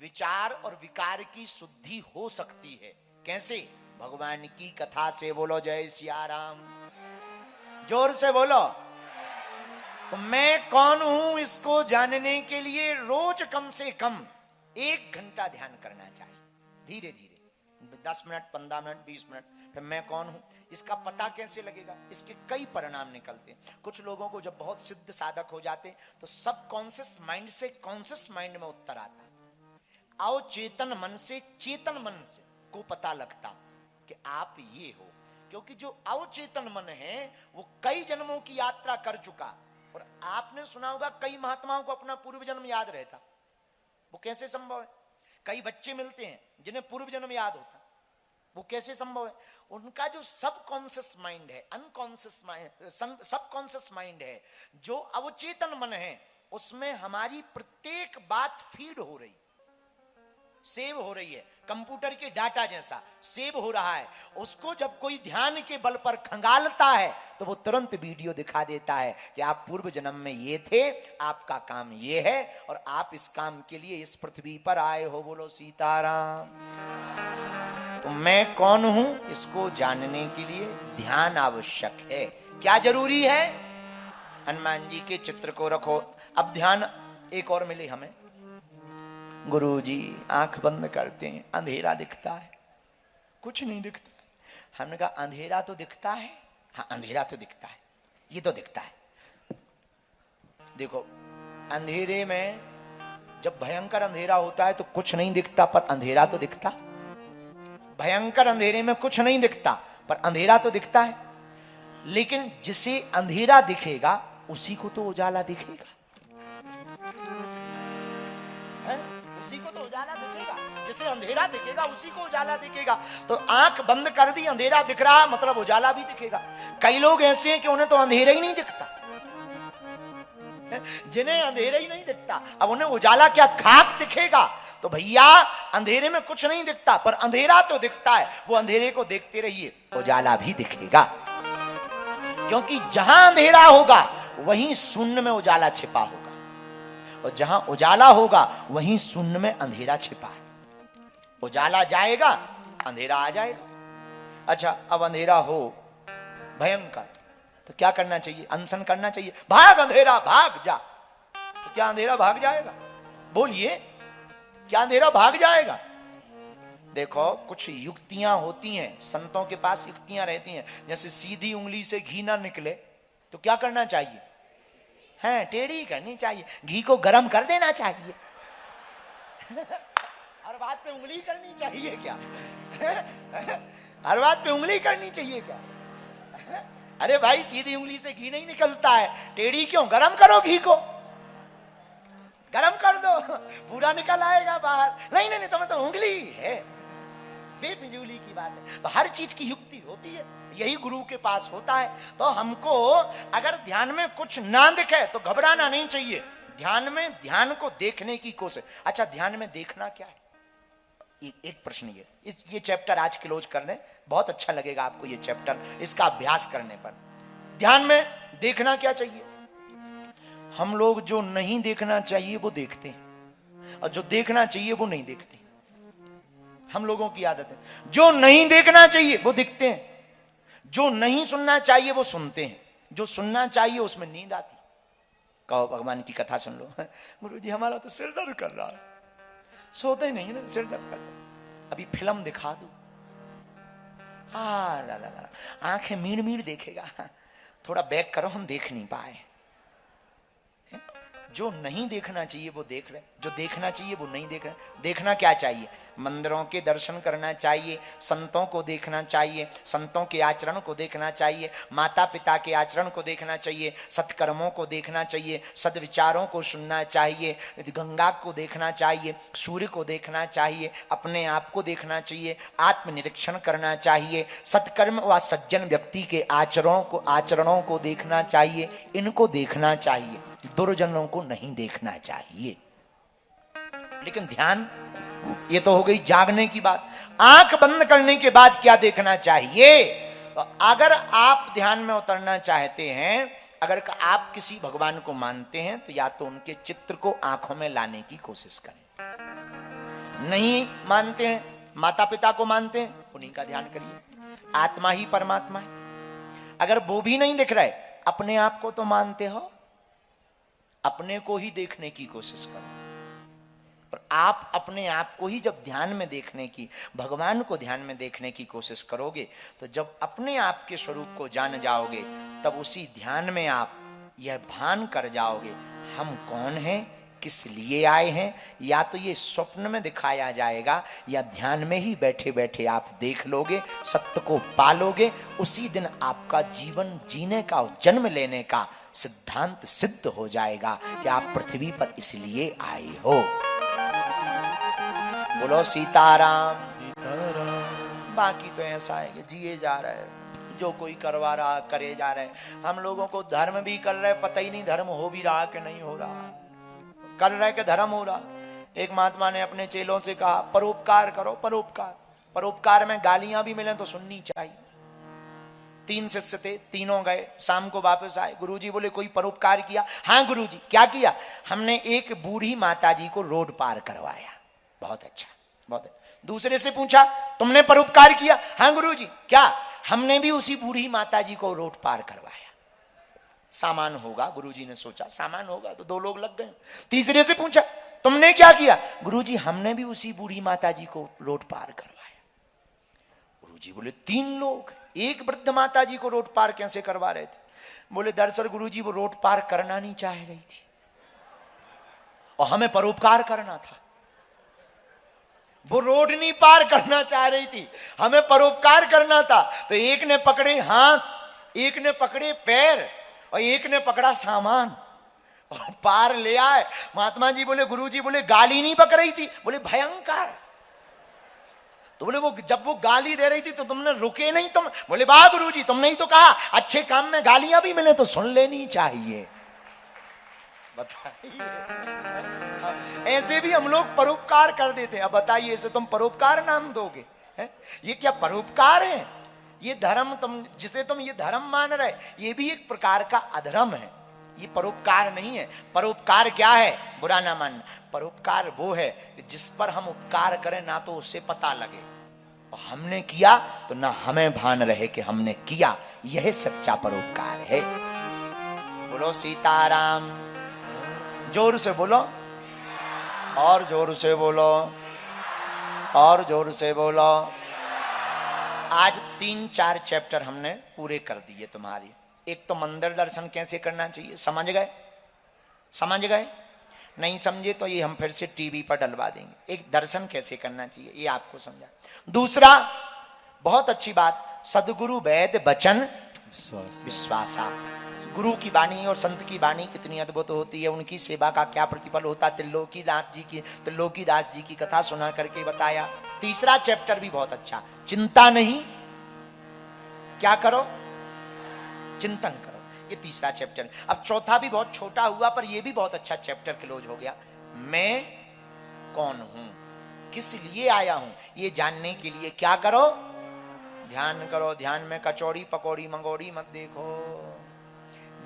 विचार और विकार की शुद्धि हो सकती है। कैसे? भगवान की कथा से। बोलो जय सिया राम, जोर से बोलो। तो मैं कौन हूं इसको जानने के लिए रोज कम से कम 1 घंटा ध्यान करना चाहिए। धीरे धीरे 10 मिनट, 15 मिनट, 20 मिनट। फिर मैं कौन हूं इसका पता कैसे लगेगा? इसके कई परिणाम निकलते हैं। कुछ लोगों को जब बहुत सिद्ध साधक हो जाते तो सब कॉन्शियस माइंड से कॉन्शियस माइंड में उत्तर आता। अवचेतन मन से चेतन मन से को पता लगता कि आप ये हो। क्योंकि जो अवचेतन मन है वो कई जन्मों की यात्रा कर चुका। और आपने सुना होगा कई महात्माओं को अपना पूर्व जन्म याद रहता। वो कैसे संभव है? कई बच्चे मिलते हैं जिन्हें पूर्व जन्म याद होता। वो कैसे संभव है? उनका जो सबकॉन्शियस माइंड है, अनकॉन्शियस माइंड, सबकॉन्शियस माइंड है, जो अवचेतन मन है, उसमें हमारी प्रत्येक बात फीड हो रही, सेव हो रही है। कंप्यूटर के डाटा जैसा सेव हो रहा है। उसको जब कोई ध्यान के बल पर खंगालता है तो वो तुरंत वीडियो दिखा देता है कि आप पूर्व जन्म में ये थे, आपका काम ये है और आप इस काम के लिए इस पृथ्वी पर आए हो। बोलो सीताराम। तो मैं कौन हूं इसको जानने के लिए ध्यान आवश्यक है। क्या जरूरी है? हनुमान जी के चित्र को रखो। अब ध्यान एक और मिले हमें। गुरुजी आंख बंद करते हैं, अंधेरा दिखता है, कुछ नहीं दिखता। हमने कहा अंधेरा तो दिखता है। हाँ अंधेरा तो दिखता है, ये तो दिखता है। देखो अंधेरे में जब भयंकर अंधेरा होता है तो कुछ नहीं दिखता, पर अंधेरा तो दिखता। भयंकर अंधेरे में कुछ नहीं दिखता पर अंधेरा तो दिखता है। लेकिन जिसे अंधेरा दिखेगा उसी को तो उजाला दिखेगा। उसी को तो उजाला दिखेगा। जिसे अंधेरा दिखेगा उसी को उजाला दिखेगा। तो आंख बंद कर दी, अंधेरा दिख रहा, मतलब उजाला भी दिखेगा। कई लोग ऐसे हैं कि उन्हें तो अंधेरा ही नहीं दिखता, जिन्हें अंधेरा ही नहीं दिखता, अब उन्हें उजाला क्या खाक दिखेगा? तो भैया अंधेरे में कुछ नहीं दिखता पर अंधेरा तो दिखता है। वो अंधेरे को देखते रहिए, उजाला भी दिखेगा। क्योंकि जहां अंधेरा होगा वहीं शून्य में उजाला छिपा होगा, और जहां उजाला होगा वहीं शून्य में अंधेरा छिपा है। उजाला जाएगा, अंधेरा आ जाएगा। अच्छा अब अंधेरा हो भयंकर तो क्या करना चाहिए? अनशन करना चाहिए। भाग अंधेरा भाग जा। तो क्या अंधेरा भाग जाएगा? बोलिए, क्या अंधेरा भाग जाएगा? देखो कुछ युक्तियां होती हैं, संतों के पास युक्तियां रहती हैं। जैसे सीधी उंगली से घी ना निकले तो क्या करना चाहिए? है टेढ़ी करनी चाहिए। घी को गर्म कर देना चाहिए। हर बात पे उंगली करनी चाहिए क्या? हर बात पे उंगली करनी चाहिए क्या? अरे भाई सीधी उंगली से घी नहीं निकलता है, टेढ़ी क्यों? गरम करो घी को, गरम कर दो, पूरा निकल आएगा बाहर। नहीं नहीं नहीं, तुम्हें तो उंगली है। बेफिजूली की बात है। तो हर चीज की युक्ति होती है, यही गुरु के पास होता है। तो हमको अगर ध्यान में कुछ ना दिखे तो घबराना नहीं चाहिए। ध्यान में ध्यान को देखने की कोशिश। अच्छा ध्यान में देखना क्या है? एक प्रश्न ये चैप्टर आज क्लोज कर दें, बहुत अच्छा लगेगा आपको ये चैप्टर, इसका अभ्यास करने पर। ध्यान में देखना क्या चाहिए? हम लोग जो नहीं देखना चाहिए वो देखते हैं, और जो देखना चाहिए वो नहीं देखते। हम लोगों की आदत है, जो नहीं देखना चाहिए वो दिखते हैं, जो नहीं सुनना चाहिए वो सुनते हैं, जो सुनना चाहिए उसमें नींद आती। कहो भगवान की कथा सुन लो। गुरुजी हमारा तो सिर दर्द कर रहा है, सोते नहीं ना, सिर दर्द कर रहा है। अभी फिल्म दिखा दो, आंखें मीड़ मीड़ देखेगा। थोड़ा बैक करो, हम देख नहीं पाए। जो नहीं देखना चाहिए वो देख रहे, जो देखना चाहिए वो नहीं देख रहे। देखना क्या चाहिए? मंदिरों के दर्शन करना चाहिए, संतों को देखना चाहिए, संतों के आचरण को देखना चाहिए, माता पिता के आचरण को देखना चाहिए, सत्कर्मों को देखना चाहिए, सद्विचारों को सुनना चाहिए, गंगा को देखना चाहिए, सूर्य को देखना चाहिए, अपने आप को देखना चाहिए, आत्मनिरीक्षण करना चाहिए, सत्कर्म व सज्जन व्यक्ति के आचरणों को देखना चाहिए। इनको देखना चाहिए, दुर्जनों को नहीं देखना चाहिए। लेकिन ध्यान, ये तो हो गई जागने की बात। आंख बंद करने के बाद क्या देखना चाहिए? तो अगर आप ध्यान में उतरना चाहते हैं, अगर आप किसी भगवान को मानते हैं, तो या तो उनके चित्र को आंखों में लाने की कोशिश करें। नहीं मानते हैं, माता पिता को मानते हैं, उन्हीं का ध्यान करिए। आत्मा ही परमात्मा है। अगर वो भी नहीं दिख रहे, अपने आप को तो मानते हो, अपने को ही देखने की कोशिश करो। और आप अपने आप को ही जब ध्यान में देखने की, भगवान को ध्यान में देखने की कोशिश करोगे, तो जब अपने आप के स्वरूप को जान जाओगे, तब उसी ध्यान में आप यह भान कर जाओगे, हम कौन हैं, किस लिए आए हैं। या तो ये स्वप्न में दिखाया जाएगा, या ध्यान में ही बैठे बैठे आप देख लोगे, सत्य को पालोगे। उसी दिन आपका जीवन जीने का, जन्म लेने का सिद्धांत सिद्ध हो जाएगा कि आप पृथ्वी पर इसलिए आए हो। बोलो सीताराम। बाकी तो ऐसा है कि जिए जा रहे हैं, जो कोई करवा रहा करे जा रहे हैं। हम लोगों को धर्म भी कर रहे, पता ही नहीं धर्म हो भी रहा कि नहीं हो रहा, कर रहे कि धर्म हो रहा। एक महात्मा ने अपने चेलों से कहा, परोपकार करो, परोपकार। परोपकार में गालियां भी मिले तो सुननी चाहिए। 3 शिष्य थे, तीनों गए, शाम को वापस आए। गुरुजी बोले, कोई परोपकार किया? हाँ गुरुजी। क्या किया? हमने एक बूढ़ी माताजी को रोड पार करवाया। बहुत अच्छा, बहुत अच्छा। दूसरे से पूछा, तुमने परोपकार किया? हाँ गुरुजी। क्या? हमने भी उसी बूढ़ी माताजी को रोड पार करवाया। सामान होगा, गुरुजी ने सोचा, सामान होगा तो 2 लोग लग गए। तीसरे से पूछा, तुमने क्या किया? गुरुजी, हमने भी उसी बूढ़ी माताजी को रोड पार करवाया। गुरुजी बोले, 3 लोग एक वृद्ध माताजी को रोड पार कैसे करवा रहे थे? बोले, दरअसल गुरुजी वो रोड पार करना नहीं चाह रही थी और हमें परोपकार करना था। वो रोड नहीं पार करना चाह रही थी, हमें परोपकार करना था। तो एक ने पकड़े हाथ, एक ने पकड़े पैर और एक ने पकड़ा सामान और पार ले आए। महात्मा जी बोले, गुरुजी बोले, गाली नहीं बक रही थी? बोले, भयंकर। तो बोले, वो जब वो गाली दे रही थी तो तुमने रुके नहीं? तुम बोले, वाह गुरुजी, तुमने ही तो कहा अच्छे काम में गालियां भी मिले तो सुन लेनी चाहिए। बताइए, ऐसे भी हम लोग परोपकार कर देते हैं। अब बताइए, इसे तुम परोपकार नाम दोगे? है? ये क्या परोपकार है? ये धर्म, तुम जिसे तुम ये धर्म मान रहे, ये भी एक प्रकार का अधर्म है। ये परोपकार नहीं है। परोपकार क्या है? बुरा ना मानना। परोपकार वो है जिस पर हम उपकार करें ना तो उससे पता लगे, और हमने किया तो ना हमें भान रहे कि हमने किया। यह सच्चा परोपकार है। बोलो सीताराम। जोर से बोलो, और जोर से बोलो, और जोर से बोलो। आज 3-4 चैप्टर हमने पूरे कर दिए तुम्हारी। एक तो मंदिर दर्शन कैसे करना चाहिए, समझ गए? समझ गए? नहीं समझे तो ये हम फिर से टीवी पर डलवा देंगे। एक दर्शन कैसे करना चाहिए ये आपको समझा। दूसरा, बहुत अच्छी बात, सदगुरु वैद्य वचन विश्वासा। गुरु की वाणी और संत की वाणी कितनी अद्भुत होती है, उनकी सेवा का क्या प्रतिफल होता। त्रिलोकीदास जी की कथा सुना करके बताया। तीसरा चैप्टर भी बहुत अच्छा, चिंता नहीं, क्या करो? चिंतन करो। ये तीसरा चैप्टर। अब चौथा भी बहुत छोटा हुआ पर यह भी बहुत अच्छा चैप्टर क्लोज हो गया। मैं कौन हूं, किस लिए आया हूं, ये जानने के लिए क्या करो? ध्यान करो। ध्यान में कचौड़ी पकौड़ी मंगोड़ी मत देखो,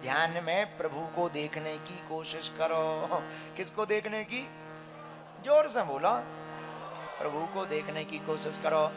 ध्यान में प्रभु को देखने की कोशिश करो। किसको देखने की? जोर से बोलो, प्रभु को देखने की कोशिश करो।